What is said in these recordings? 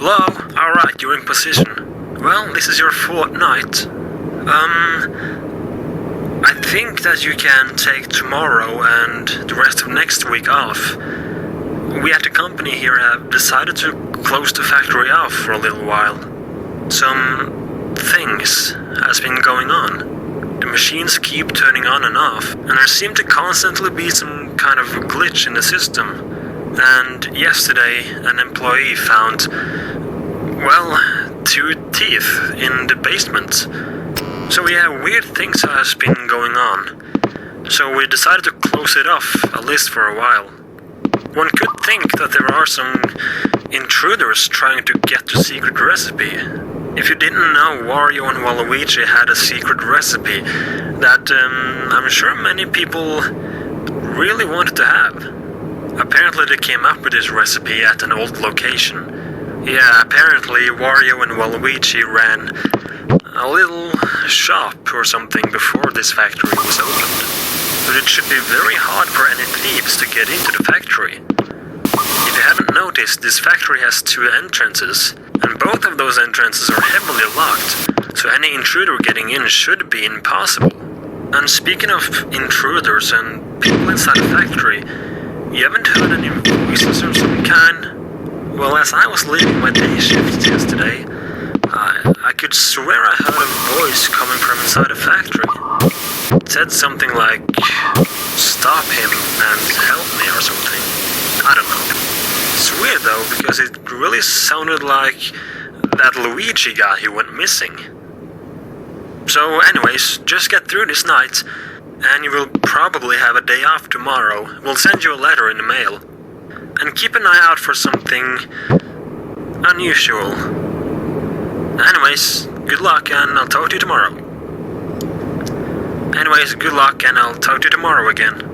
Hello? Alright, you're in position. Well, this is your fourth night. I think that you can take tomorrow and the rest of next week off. We at the company here have decided to close the factory off for a little while. Some things has been going on. The machines keep turning on and off, and there seem to constantly be some kind of glitch in the system. And yesterday, an employee found, well, 2 teeth in the basement. So yeah, weird things has been going on. So we decided to close it off, at least for a while. One could think that there are some intruders trying to get the secret recipe. If you didn't know, Wario and Waluigi had a secret recipe that I'm sure many people really wanted to have. Apparently they came up with this recipe at an old location. Yeah, apparently Wario and Waluigi ran a little shop or something before this factory was opened. But it should be very hard for any thieves to get into the factory. If you haven't noticed, this factory has 2 entrances, and both of those entrances are heavily locked, so any intruder getting in should be impossible. And speaking of intruders and people inside the factory, you haven't heard any voices of some kind? Well, as I was leaving my day shift yesterday, I could swear I heard a voice coming from inside the factory. It said something like, "Stop him and help me," or something. I don't know. It's weird though, because it really sounded like that Luigi guy who went missing. So anyways, just get through this night, and you will probably have a day off tomorrow. We'll send you a letter in the mail. And keep an eye out for something unusual. Anyways, good luck and I'll talk to you tomorrow. Again.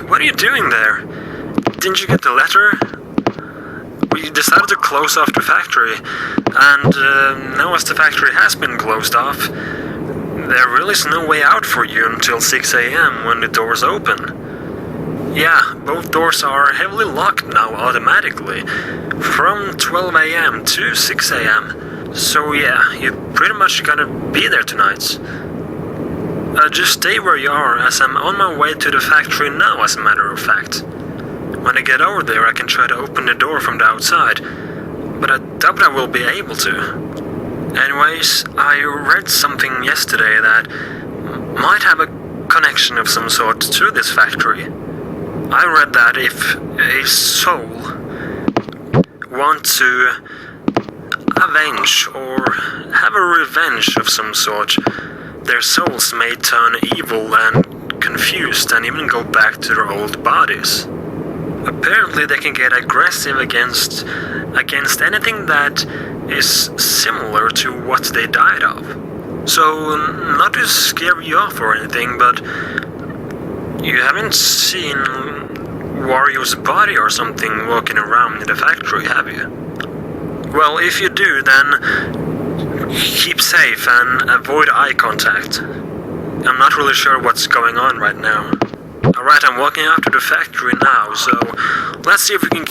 What are you doing there? Didn't you get the letter? We decided to close off the factory, and now as the factory has been closed off, there really is no way out for you until 6 a.m. when the doors open. Yeah, both doors are heavily locked now automatically, from 12 a.m. to 6 a.m. So yeah, you pretty much gotta be there tonight. Just stay where you are, as I'm on my way to the factory now, as a matter of fact. When I get over there, I can try to open the door from the outside, but I doubt I will be able to. Anyways, I read something yesterday that might have a connection of some sort to this factory. I read that if a soul wants to avenge or have a revenge of some sort, their souls may turn evil and confused and even go back to their old bodies. Apparently they can get aggressive against anything that is similar to what they died of. So, not to scare you off or anything, but you haven't seen Wario's body or something walking around in the factory, have you? Well, if you do, then keep safe and avoid eye contact. I'm not really sure what's going on right now. Alright, I'm walking out to the factory now, so let's see if we can...